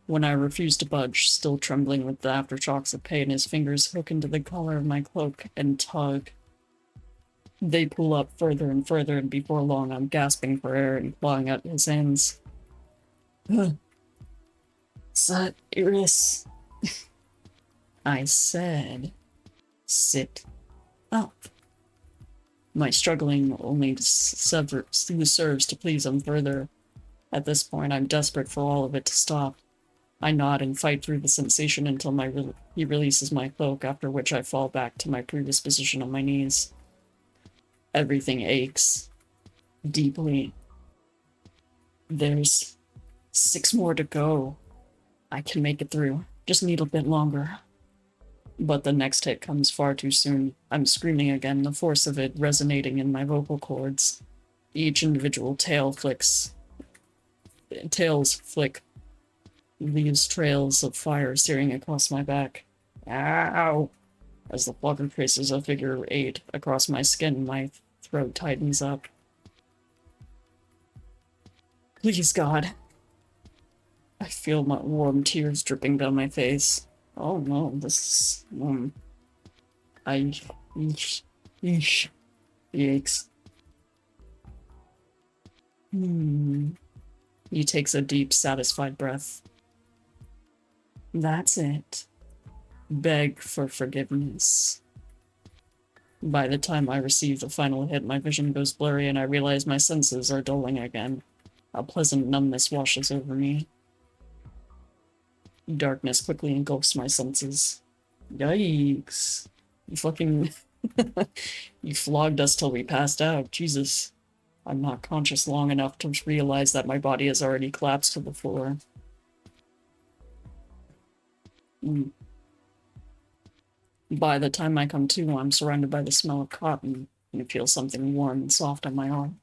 When I refuse to budge, still trembling with the aftershocks of pain, his fingers hook into the collar of my cloak and tug. They pull up further and further, and before long I'm gasping for air and clawing at his hands. Cirrus. I said, sit up. My struggling only serves to please him further. At this point, I'm desperate for all of it to stop. I nod and fight through the sensation until he releases my cloak, after which I fall back to my previous position on my knees. Everything aches. Deeply. There's 6 more to go. I can make it through. Just need a bit longer. But the next hit comes far too soon. I'm screaming again, the force of it resonating in my vocal cords. Each individual tails flick, leaves trails of fire searing across my back. Ow! As the flogger traces a figure 8 across my skin, my throat tightens up. Please, God. I feel my warm tears dripping down my face. Oh no, this is... Yeesh. Yikes. He takes a deep, satisfied breath. That's it. Beg for forgiveness. By the time I receive the final hit, my vision goes blurry and I realize my senses are dulling again. A pleasant numbness washes over me. Darkness quickly engulfs my senses. Yikes. You fucking... You flogged us till we passed out. Jesus. I'm not conscious long enough to realize that my body has already collapsed to the floor. By the time I come to, I'm surrounded by the smell of cotton and I feel something warm and soft on my arm.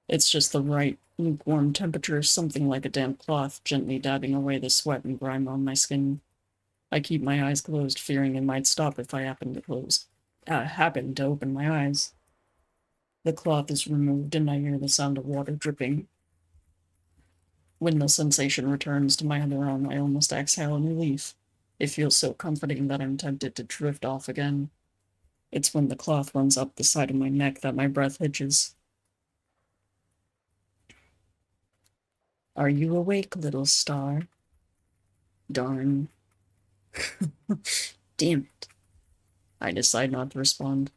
It's just the right lukewarm temperature, something like a damp cloth, gently dabbing away the sweat and grime on my skin. I keep my eyes closed, fearing it might stop if I happen to open my eyes. The cloth is removed and I hear the sound of water dripping. When the sensation returns to my other arm, I almost exhale in relief. It feels so comforting that I'm tempted to drift off again. It's when the cloth runs up the side of my neck that my breath hitches. Are you awake, little star? Darn. Damn it. I decide not to respond.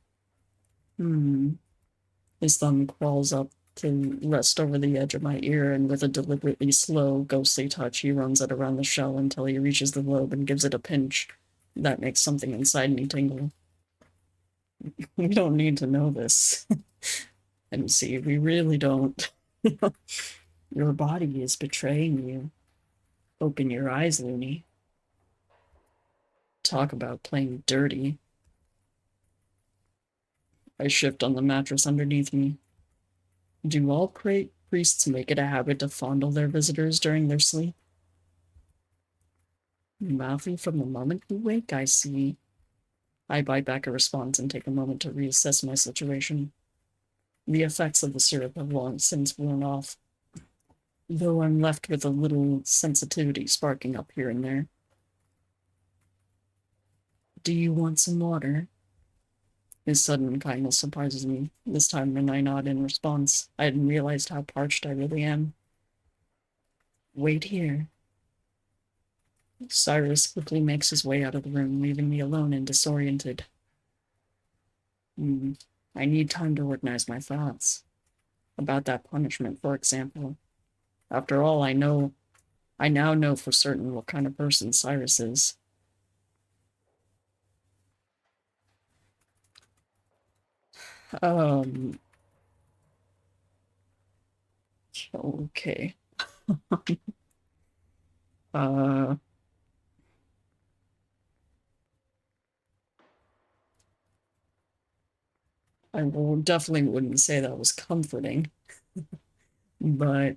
His thumb crawls up to rest over the edge of my ear, and with a deliberately slow, ghostly touch, he runs it around the shell until he reaches the lobe and gives it a pinch. That makes something inside me tingle. We don't need to know this. MC, we really don't. Your body is betraying you. Open your eyes, Looney. Talk about playing dirty. I shift on the mattress underneath me. Do all priests make it a habit to fondle their visitors during their sleep? Mouthy from the moment you wake, I see. I bite back a response and take a moment to reassess my situation. The effects of the syrup have long since worn off, though I'm left with a little sensitivity sparking up here and there. Do you want some water? His sudden kindness surprises me. This time when I nod in response, I hadn't realized how parched I really am. Wait here. Cirrus quickly makes his way out of the room, leaving me alone and disoriented. I need time to organize my thoughts. About that punishment, for example. After all, I now know for certain what kind of person Cirrus is. Okay. definitely wouldn't say that was comforting, but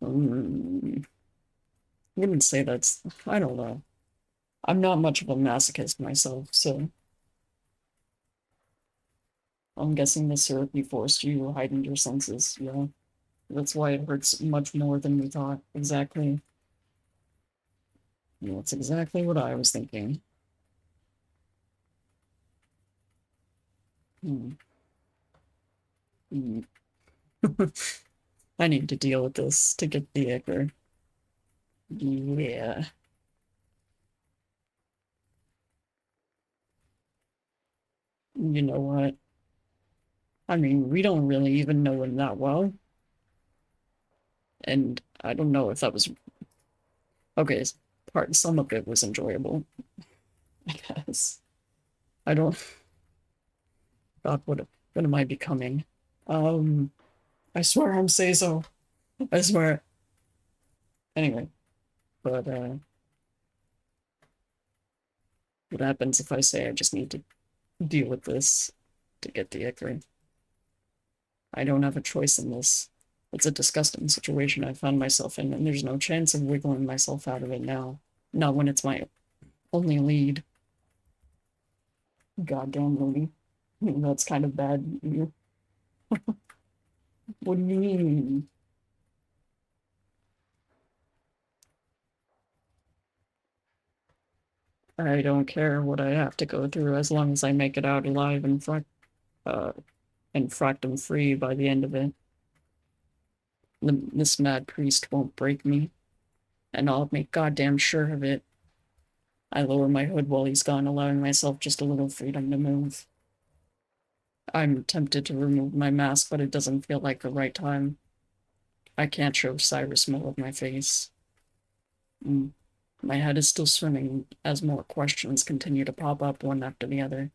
um, wouldn't say that's, I don't know. I'm not much of a masochist myself, so I'm guessing the syrupy forced you heightened your senses. Yeah, that's why it hurts much more than we thought. Exactly. That's exactly what I was thinking. Hmm. Hmm. I need to deal with this to get the ichor. Yeah. You know what? I mean, we don't really even know him that well, and I don't know if that was okay. Some of it was enjoyable, I guess. I don't. God, what am I becoming? Um, I swear I'm say so. I swear. Anyway, but what happens if I say I just need to deal with this to get the ichor? I don't have a choice in this. It's a disgusting situation I found myself in, and there's no chance of wiggling myself out of it now. Not when it's my only lead. Goddamn Looney. That's kind of bad. What do you mean? I don't care what I have to go through as long as I make it out alive uh, and fractum free by the end of it. This mad priest won't break me, and I'll make goddamn sure of it. I lower my hood while he's gone, allowing myself just a little freedom to move. I'm tempted to remove my mask, but it doesn't feel like the right time. I can't show Cyrus more of my face. Mm. My head is still swimming as more questions continue to pop up one after the other.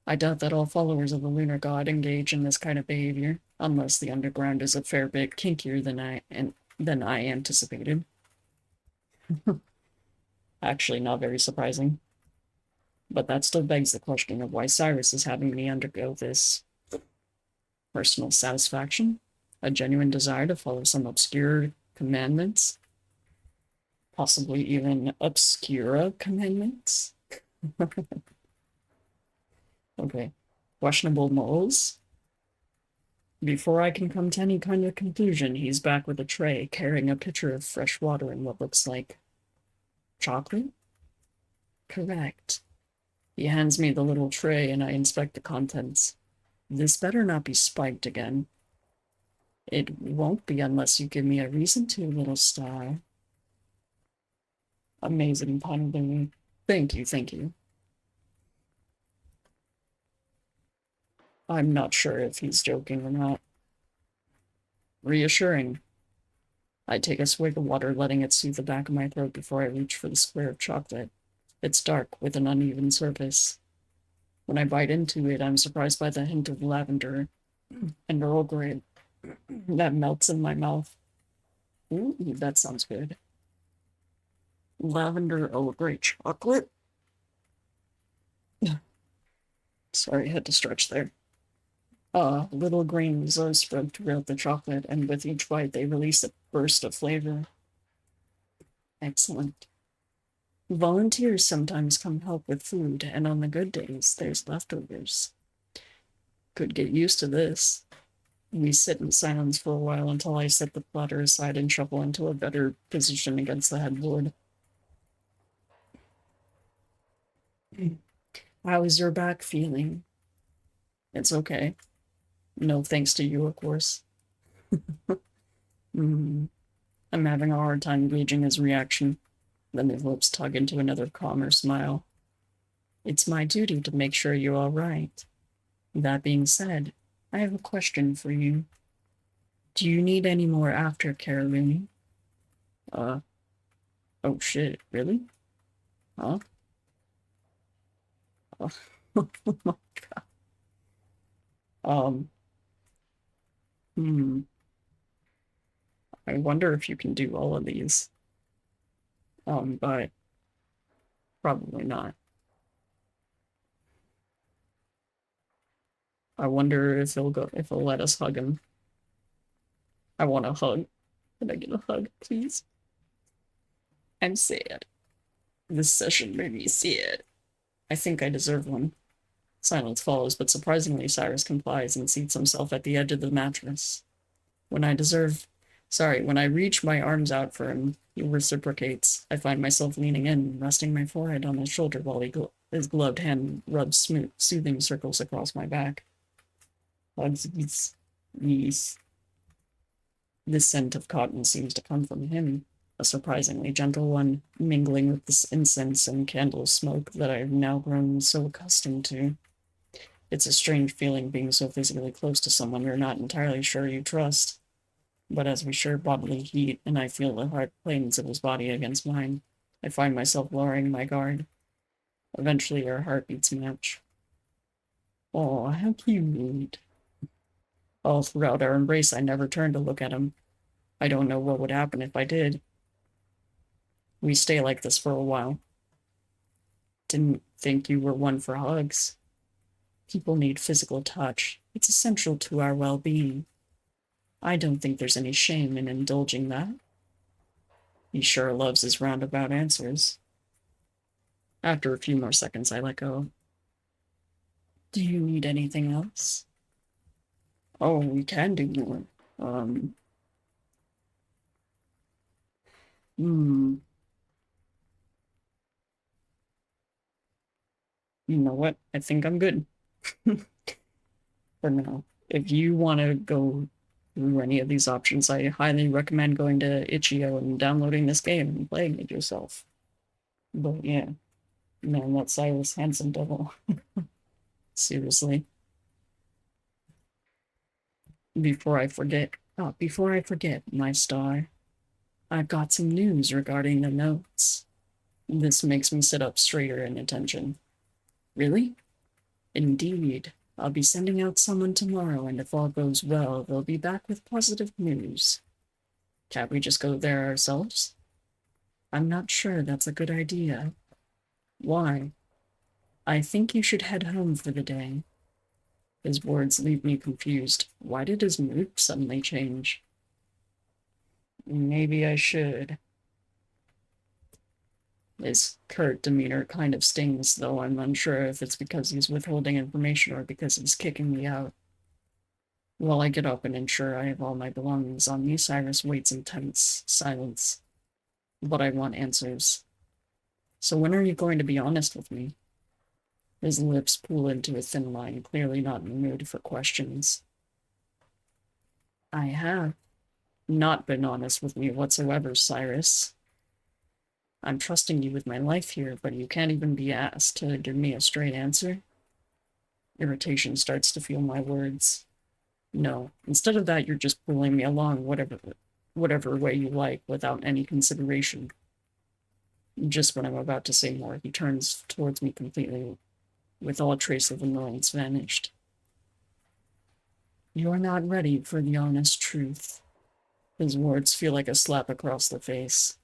I doubt that all followers of the lunar god engage in this kind of behavior, unless the underground is a fair bit kinkier than I anticipated. Actually, not very surprising. But that still begs the question of why Cyrus is having me undergo this. Personal satisfaction? A genuine desire to follow some obscure commandments? Possibly even obscura commandments? Okay. Questionable morals? Before I can come to any kind of conclusion, he's back with a tray, carrying a pitcher of fresh water and what looks like chocolate? Correct. He hands me the little tray and I inspect the contents. This better not be spiked again. It won't be unless you give me a reason to, little star. Amazing pun, Louie. Thank you, thank you. I'm not sure if he's joking or not. Reassuring. I take a swig of water, letting it soothe the back of my throat before I reach for the square of chocolate. It's dark, with an uneven surface. When I bite into it, I'm surprised by the hint of lavender and Earl Grey that melts in my mouth. Ooh, that sounds good. Lavender Earl Grey chocolate? Sorry, I had to stretch there. Little green results spread throughout the chocolate, and with each bite, they release a burst of flavor. Excellent. Volunteers sometimes come help with food, and on the good days, there's leftovers. Could get used to this. We sit in silence for a while until I set the platter aside and shuffle into a better position against the headboard. How is your back feeling? It's okay. No thanks to you, of course. Mm, I'm having a hard time gauging his reaction. Then his lips tug into another calmer smile. It's my duty to make sure you're all right. That being said, I have a question for you. Do you need any more aftercare, Looney? Uh, oh shit, really? Huh? Oh, um, hmm. I wonder if you can do all of these. But probably not. I wonder if he'll let us hug him. I want a hug. Can I get a hug, please? I'm sad. This session made me sad. I think I deserve one. Silence follows, but surprisingly, Cyrus complies and seats himself at the edge of the mattress. When I deserve. When I reach my arms out for him, he reciprocates. I find myself leaning in, resting my forehead on his shoulder while his gloved hand rubs smooth, soothing circles across my back. Hugs, yes. This scent of cotton seems to come from him, a surprisingly gentle one, mingling with this incense and candle smoke that I have now grown so accustomed to. It's a strange feeling being so physically close to someone you're not entirely sure you trust. But as we share bodily heat and I feel the hard planes of his body against mine, I find myself lowering my guard. Eventually our heartbeats match. Oh, how cute. All throughout our embrace, I never turned to look at him. I don't know what would happen if I did. We stay like this for a while. Didn't think you were one for hugs. People need physical touch. It's essential to our well-being. I don't think there's any shame in indulging that. He sure loves his roundabout answers. After a few more seconds, I let go. Do you need anything else? Oh, we can do more. You know what? I think I'm good. For now. If you want to go through any of these options, I highly recommend going to Itch.io and downloading this game and playing it yourself. But yeah, man, that Cyrus handsome devil. Seriously. Before I forget, my star, I've got some news regarding the notes. This makes me sit up straighter in attention. Really? Indeed. I'll be sending out someone tomorrow, and if all goes well, they'll be back with positive news. Can't we just go there ourselves? I'm not sure that's a good idea. Why? I think you should head home for the day. His words leave me confused. Why did his mood suddenly change? Maybe I should. His curt demeanor kind of stings, though I'm unsure if it's because he's withholding information or because he's kicking me out. While I get up and ensure I have all my belongings on me, Cyrus waits in tense silence. But I want answers. So when are you going to be honest with me? His lips pull into a thin line, clearly not in the mood for questions. I have not been honest with me whatsoever, Cyrus. I'm trusting you with my life here, but you can't even be asked to give me a straight answer. Irritation starts to fuel my words. No, instead of that, you're just pulling me along whatever way you like, without any consideration. Just when I'm about to say more, he turns towards me completely, with all trace of annoyance vanished. You're not ready for the honest truth. His words feel like a slap across the face.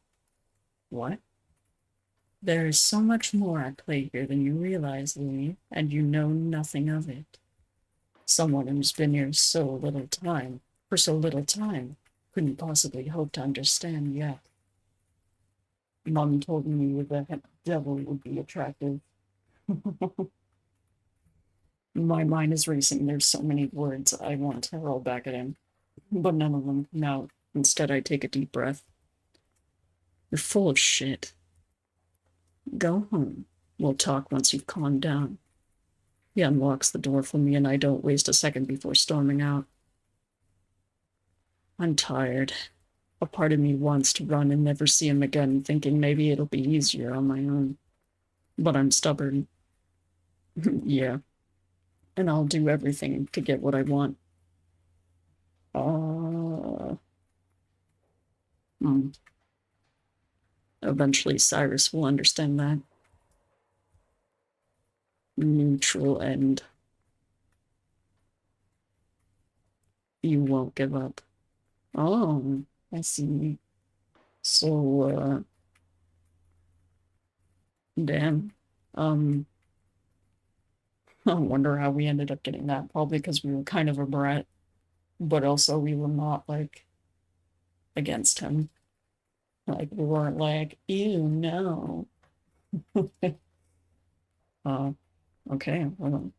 What? There is so much more at play here than you realize, Luney, and you know nothing of it. Someone who's been here for so little time, couldn't possibly hope to understand yet. Mom told me the devil would be attractive. My mind is racing. There's so many words I want to hurl back at him, but none of them come out. Instead, I take a deep breath. You're full of shit. Go home. We'll talk once you've calmed down. He unlocks the door for me, and I don't waste a second before storming out. I'm tired. A part of me wants to run and never see him again, thinking maybe it'll be easier on my own. But I'm stubborn. Yeah. And I'll do everything to get what I want. Eventually, Cyrus will understand that. Neutral end. You won't give up. Oh, I see. So, damn. I wonder how we ended up getting that. Probably because we were kind of a brat, but also we were not like against him. Like we weren't like, ew, no. uh, okay, well,